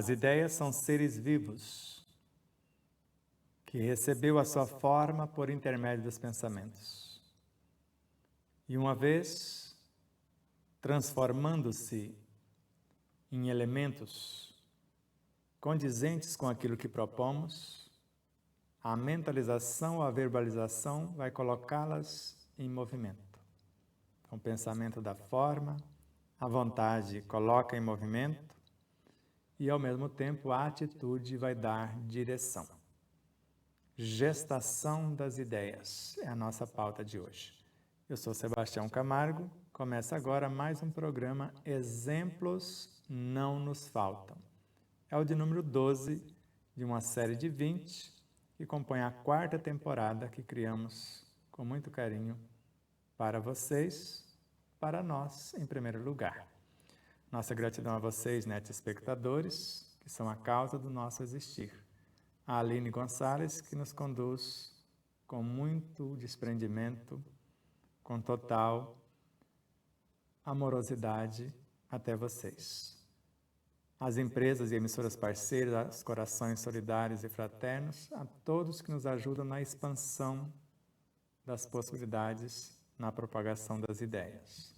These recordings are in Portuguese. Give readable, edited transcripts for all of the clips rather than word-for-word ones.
As ideias são seres vivos que recebeu a sua forma por intermédio dos pensamentos. E uma vez transformando-se em elementos condizentes com aquilo que propomos, a mentalização ou a verbalização vai colocá-las em movimento. Então, o pensamento dá forma, a vontade coloca em movimento e, ao mesmo tempo, a atitude vai dar direção. Gestação das ideias é a nossa pauta de hoje. Eu sou Sebastião Camargo, começa agora mais um programa Exemplos Não Nos Faltam. É o de número 12 de uma série de 20 que compõe a 4ª temporada que criamos com muito carinho para vocês, para nós em primeiro lugar. Nossa gratidão a vocês, espectadores, que são a causa do nosso existir. A Aline Gonçalves, que nos conduz com muito desprendimento, com total amorosidade até vocês. As empresas e emissoras parceiras, os corações solidários e fraternos, a todos que nos ajudam na expansão das possibilidades, na propagação das ideias.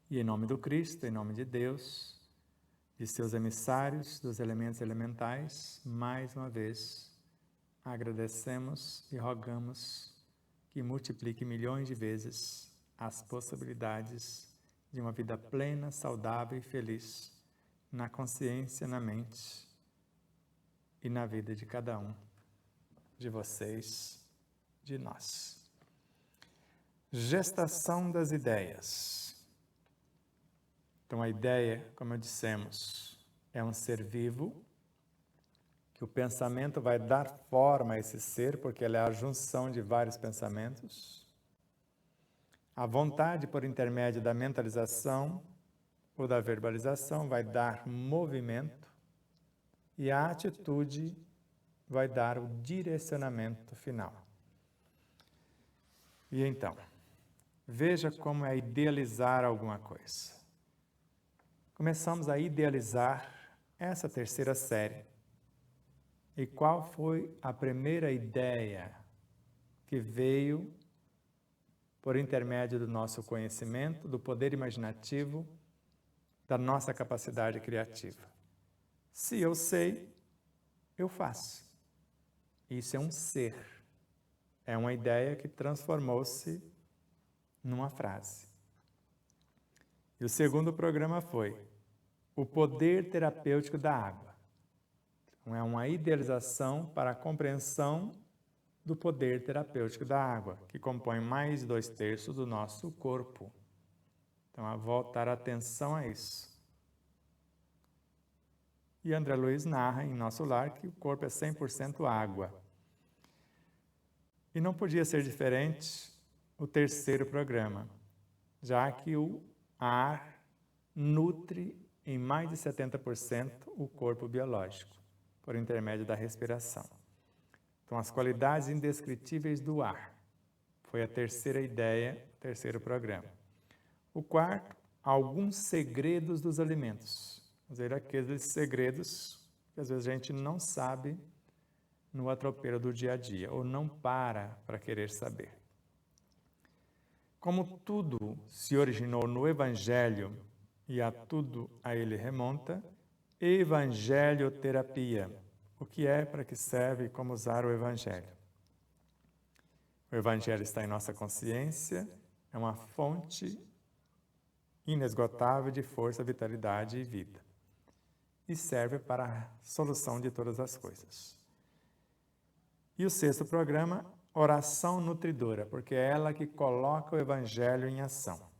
E em nome do Cristo, em nome de Deus, de seus emissários, dos elementos elementais, mais uma vez, agradecemos e rogamos que multiplique milhões de vezes as possibilidades de uma vida plena, saudável e feliz, na consciência, na mente e na vida de cada um, de vocês, de nós. Gestação das ideias. Então, a ideia, como dissemos, é um ser vivo, que o pensamento vai dar forma a esse ser, porque ela é a junção de vários pensamentos. A vontade, por intermédio da mentalização ou da verbalização, vai dar movimento, e a atitude vai dar o direcionamento final. E então, veja como é idealizar alguma coisa. Começamos a idealizar essa 3ª série. E qual foi a primeira ideia que veio por intermédio do nosso conhecimento, do poder imaginativo, da nossa capacidade criativa? Se eu sei, eu faço. Isso é um ser. É uma ideia que transformou-se numa frase. E o segundo programa foi o poder terapêutico da água. Então, é uma idealização para a compreensão do poder terapêutico da água, que compõe mais de 2/3 do nosso corpo. Então, a voltar a atenção a isso. E André Luiz narra em Nosso Lar que o corpo é 100% água. E não podia ser diferente o 3º programa, já que o ar nutre em mais de 70% o corpo biológico, por intermédio da respiração. Então, as qualidades indescritíveis do ar foi a 3ª ideia, 3º programa. O 4º, alguns segredos dos alimentos. Vamos ver aqueles segredos que às vezes a gente não sabe no atropelo do dia a dia, ou não para querer saber. Como tudo se originou no Evangelho e a tudo a ele remonta, evangelioterapia. O que é, para que serve e como usar o Evangelho? O Evangelho está em nossa consciência, é uma fonte inesgotável de força, vitalidade e vida. E serve para a solução de todas as coisas. E o 6º programa, oração nutridora, porque é ela que coloca o Evangelho em ação.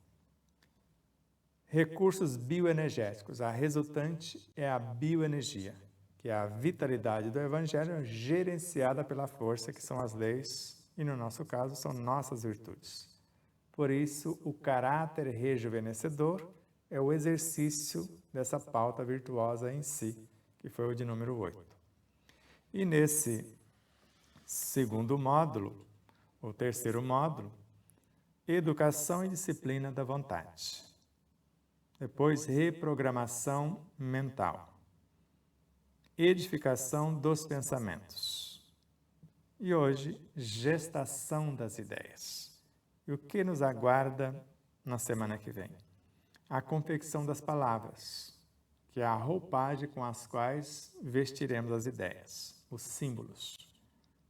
Recursos bioenergéticos, a resultante é a bioenergia, que é a vitalidade do Evangelho gerenciada pela força, que são as leis, e no nosso caso são nossas virtudes. Por isso, o caráter rejuvenescedor é o exercício dessa pauta virtuosa em si, que foi o de número 8. E nesse 2º módulo, o 3º módulo, educação e disciplina da vontade. Depois, reprogramação mental. edificação dos pensamentos. E hoje, gestação das ideias. E o que nos aguarda na semana que vem? A confecção das palavras, que é a roupagem com as quais vestiremos as ideias, os símbolos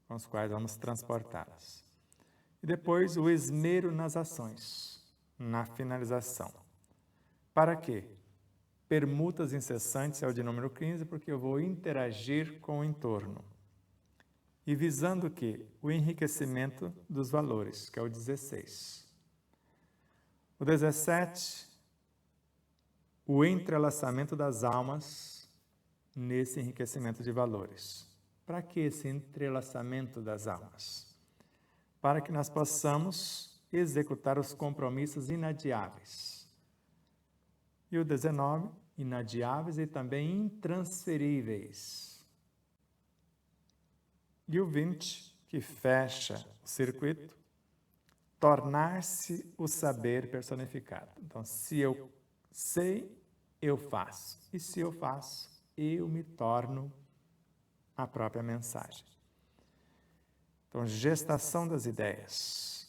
com os quais vamos transportá-las. E depois o esmero nas ações, na finalização. Para quê? Permutas incessantes é o de número 15, porque eu vou interagir com o entorno. E visando o quê? O enriquecimento dos valores, que é o 16. O 17, o entrelaçamento das almas nesse enriquecimento de valores. Para que esse entrelaçamento das almas? Para que nós possamos executar os compromissos inadiáveis. E o 19, inadiáveis e também intransferíveis. E o 20, que fecha o circuito, tornar-se o saber personificado. Então, se eu sei, eu faço. E se eu faço, eu me torno a própria mensagem. Então, gestação das ideias.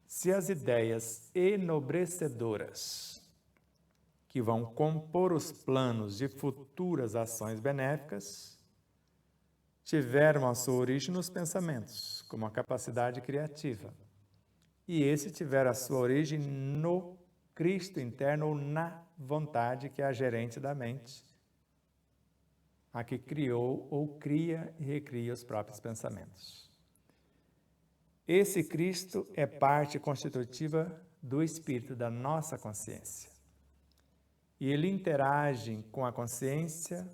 Se as ideias enobrecedoras, que vão compor os planos de futuras ações benéficas, tiveram a sua origem nos pensamentos, como a capacidade criativa, e esse tiver a sua origem no Cristo interno ou na vontade, que é a gerente da mente, a que criou ou cria e recria os próprios pensamentos. Esse Cristo é parte constitutiva do espírito, da nossa consciência. E ele interage com a consciência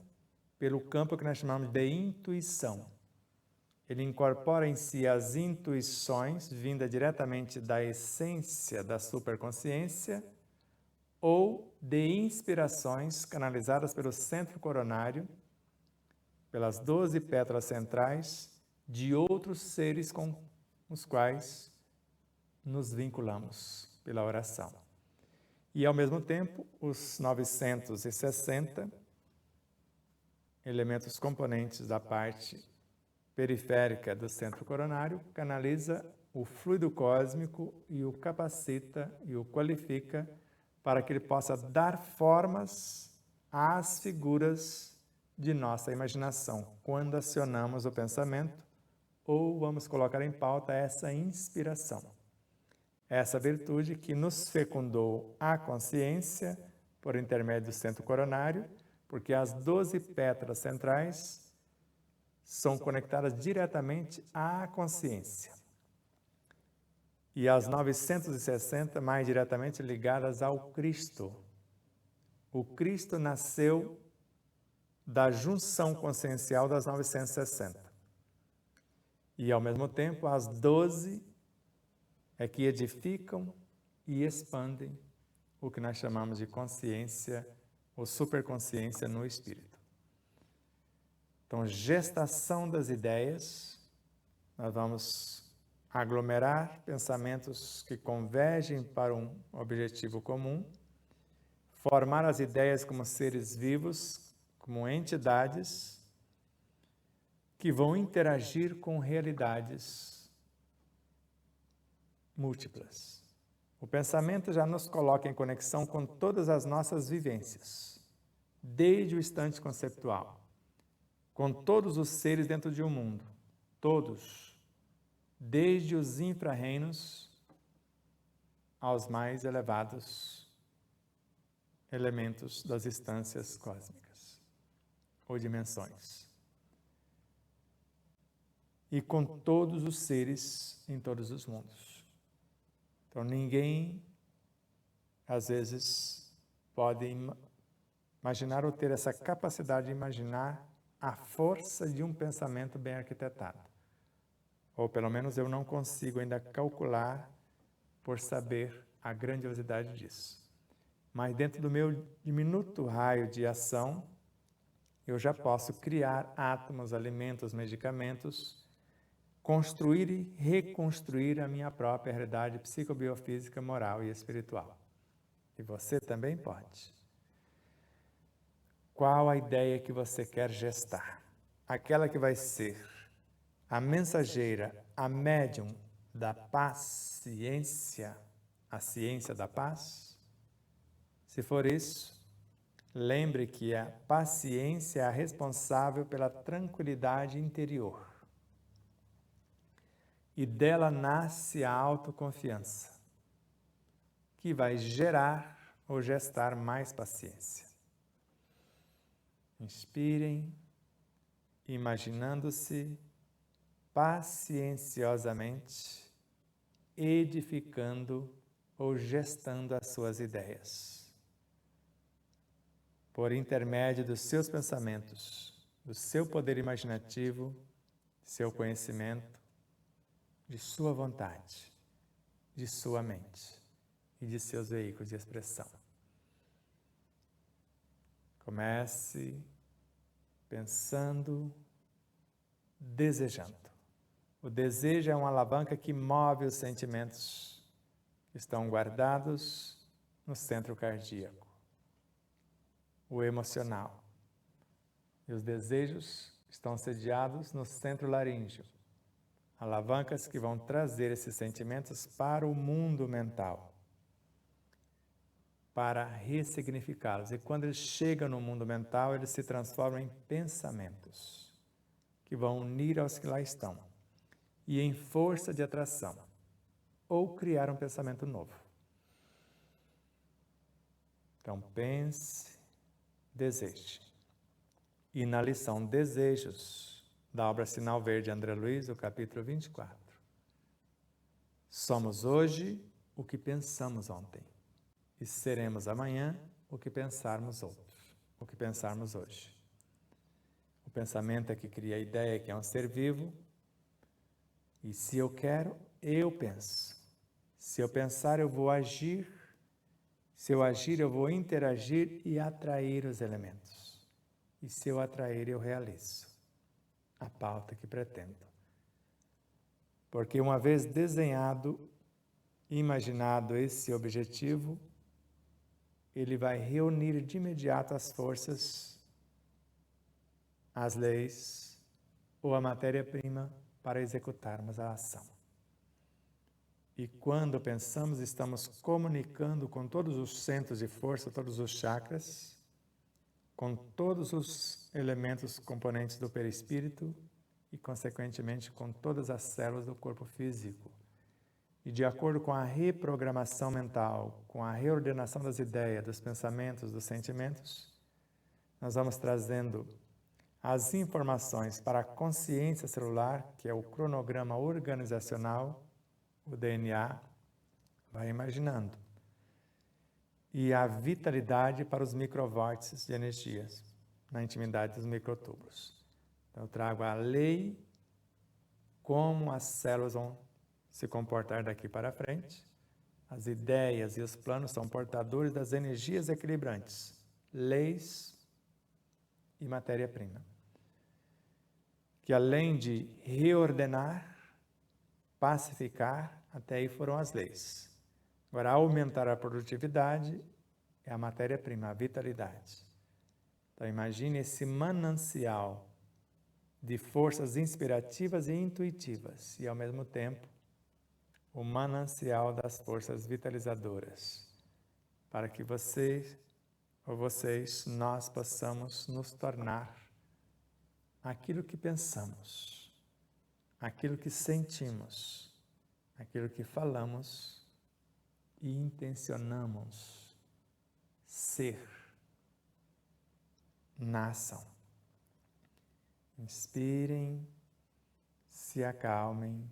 pelo campo que nós chamamos de intuição. Ele incorpora em si as intuições vindas diretamente da essência da superconsciência ou de inspirações canalizadas pelo centro coronário, pelas 12 pétalas centrais de outros seres com os quais nos vinculamos pela oração. E, ao mesmo tempo, os 960 elementos componentes da parte periférica do centro coronário canaliza o fluido cósmico e o capacita e o qualifica para que ele possa dar formas às figuras de nossa imaginação, quando acionamos o pensamento ou vamos colocar em pauta essa inspiração. Essa virtude que nos fecundou a consciência por intermédio do centro coronário, porque as 12 pétalas centrais são conectadas diretamente à consciência. E as 960 mais diretamente ligadas ao Cristo. O Cristo nasceu da junção consciencial das 960. E, ao mesmo tempo, as 12 é que edificam e expandem o que nós chamamos de consciência ou superconsciência no espírito. Então, gestação das ideias, nós vamos aglomerar pensamentos que convergem para um objetivo comum, formar as ideias como seres vivos, como entidades, que vão interagir com realidades múltiplas. O pensamento já nos coloca em conexão com todas as nossas vivências, desde o instante conceptual, com todos os seres dentro de um mundo, todos, desde os infra-reinos aos mais elevados elementos das instâncias cósmicas ou dimensões. E com todos os seres em todos os mundos. Então, ninguém, às vezes, pode imaginar ou ter essa capacidade de imaginar a força de um pensamento bem arquitetado. Ou, pelo menos, eu não consigo ainda calcular por saber a grandiosidade disso. Mas, dentro do meu diminuto raio de ação, eu já posso criar átomos, alimentos, medicamentos, construir e reconstruir a minha própria realidade psicobiofísica, moral e espiritual. E você também pode. qual a ideia que você quer gestar. Aquela que vai ser a mensageira, a médium da paciência, a ciência da paz? Se for isso, lembre que a paciência é a responsável pela tranquilidade interior. E dela nasce a autoconfiança, que vai gerar ou gestar mais paciência. Inspirem, imaginando-se pacienciosamente edificando ou gestando as suas ideias. Por intermédio dos seus pensamentos, do seu poder imaginativo, seu conhecimento, de sua vontade, de sua mente e de seus veículos de expressão. Comece pensando, desejando. O desejo é uma alavanca que move os sentimentos que estão guardados no centro cardíaco, o emocional. E os desejos estão sediados no centro laríngeo, alavancas que vão trazer esses sentimentos para o mundo mental, para ressignificá-los. E quando eles chegam no mundo mental, eles se transformam em pensamentos, que vão unir aos que lá estão, e em força de atração, ou criar um pensamento novo. Então pense, deseje. E na lição Desejos, da obra Sinal Verde André Luiz, o capítulo 24. Somos hoje o que pensamos ontem, e seremos amanhã o que pensarmos hoje. O pensamento é que cria a ideia que é um ser vivo, e se eu quero, eu penso. Se eu pensar, eu vou agir. Se eu agir, eu vou interagir e atrair os elementos. E se eu atrair, eu realizo a pauta que pretendo. Porque uma vez desenhado, imaginado esse objetivo, ele vai reunir de imediato as forças, as leis ou a matéria-prima para executarmos a ação. E quando pensamos, estamos comunicando com todos os centros de força, todos os chakras, com todos os elementos componentes do perispírito e, consequentemente, com todas as células do corpo físico. E de acordo com a reprogramação mental, com a reordenação das ideias, dos pensamentos, dos sentimentos, nós vamos trazendo as informações para a consciência celular, que é o cronograma organizacional, o DNA, vai imaginando. E a vitalidade para os microvórtices de energias, na intimidade dos microtúbulos. Então, eu trago a lei, como as células vão se comportar daqui para frente. As ideias e os planos são portadores das energias equilibrantes, leis e matéria-prima, que além de reordenar, pacificar, até aí foram as leis. Agora, aumentar a produtividade é a matéria-prima, a vitalidade. Então, imagine esse manancial de forças inspirativas e intuitivas, e ao mesmo tempo, o manancial das forças vitalizadoras, para que vocês, nós possamos nos tornar aquilo que pensamos, aquilo que sentimos, aquilo que falamos e intencionamos ser na ação. Inspirem, se acalmem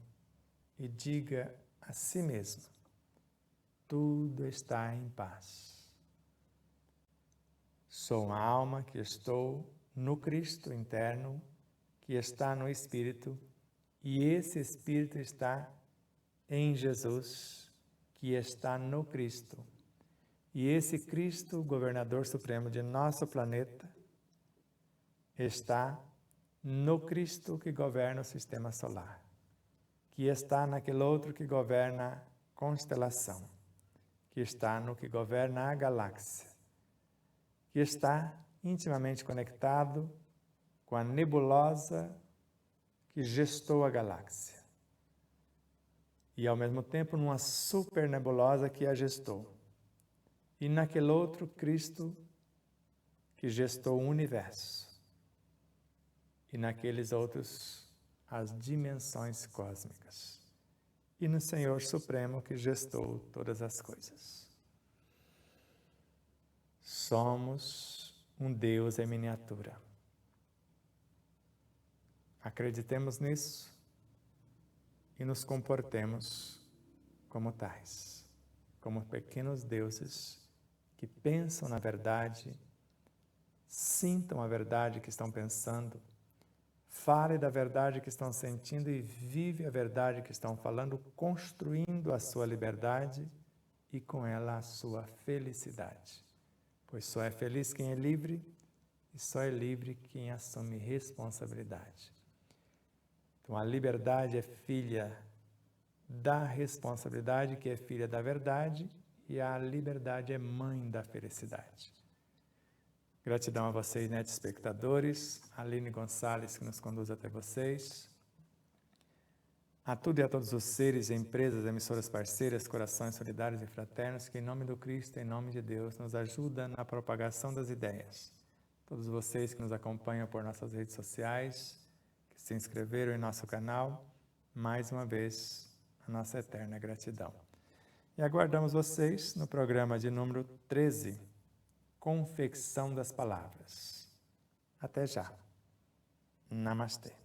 e diga a si mesmo: tudo está em paz. Sou uma alma que estou no Cristo interno, que está no Espírito, e esse Espírito está em Jesus, que está no Cristo. E esse Cristo, governador supremo de nosso planeta, está no Cristo que governa o sistema solar, que está naquele outro que governa a constelação, que está no que governa a galáxia, que está intimamente conectado com a nebulosa que gestou a galáxia. E, ao mesmo tempo, numa supernebulosa que a gestou. E naquele outro Cristo que gestou o universo. E naqueles outros, as dimensões cósmicas. E no Senhor Supremo que gestou todas as coisas. Somos um Deus em miniatura. Acreditemos nisso e nos comportemos como tais, como pequenos deuses que pensam na verdade, sintam a verdade que estão pensando, falem da verdade que estão sentindo e vivem a verdade que estão falando, construindo a sua liberdade e com ela a sua felicidade. Pois só é feliz quem é livre e só é livre quem assume responsabilidade. Então, a liberdade é filha da responsabilidade, que é filha da verdade, e a liberdade é mãe da felicidade. Gratidão a vocês, telespectadores, a Aline Gonçalves, que nos conduz até vocês, a tudo e a todos os seres, empresas, emissoras parceiras, corações solidários e fraternos, que em nome do Cristo, em nome de Deus, nos ajudam na propagação das ideias. Todos vocês que nos acompanham por nossas redes sociais, que se inscreveram em nosso canal, mais uma vez, a nossa eterna gratidão. E aguardamos vocês no programa de número 13, Confecção das Palavras. Até já. Namastê.